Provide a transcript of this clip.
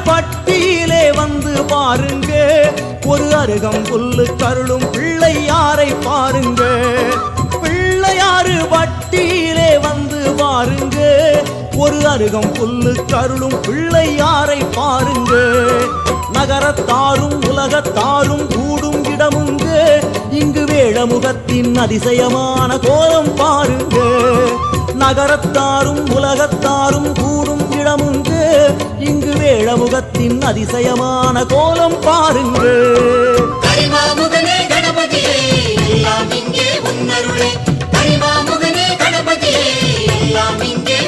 பட்டியிலே வந்து பாருங்க, ஒரு அருகம் புல்லு கருளும் பிள்ளையாரை பாருங்க. பிள்ளையாறு பட்டியிலே வந்து பாருங்க, ஒரு அருகம் புல்லு கருளும் பிள்ளையாரை பாருங்க. நகரத்தாரும் உலகத்தாரும் கூடும் இடமுங்க, இங்கு வேழமுகத்தின் அதிசயமான கோலம் பாருங்க. நகரத்தாரும் உலகத்தாரும் கூடும் இடமுங்க, இங்கு வேழமுகத்தின் அதிசயமான கோலம் பாருங்க. கரிமாமுகனே கணபதியே எல்லாம் இங்கே உன்னருளே, கரிமாமுகனே கணபதியே எல்லாம் இங்கே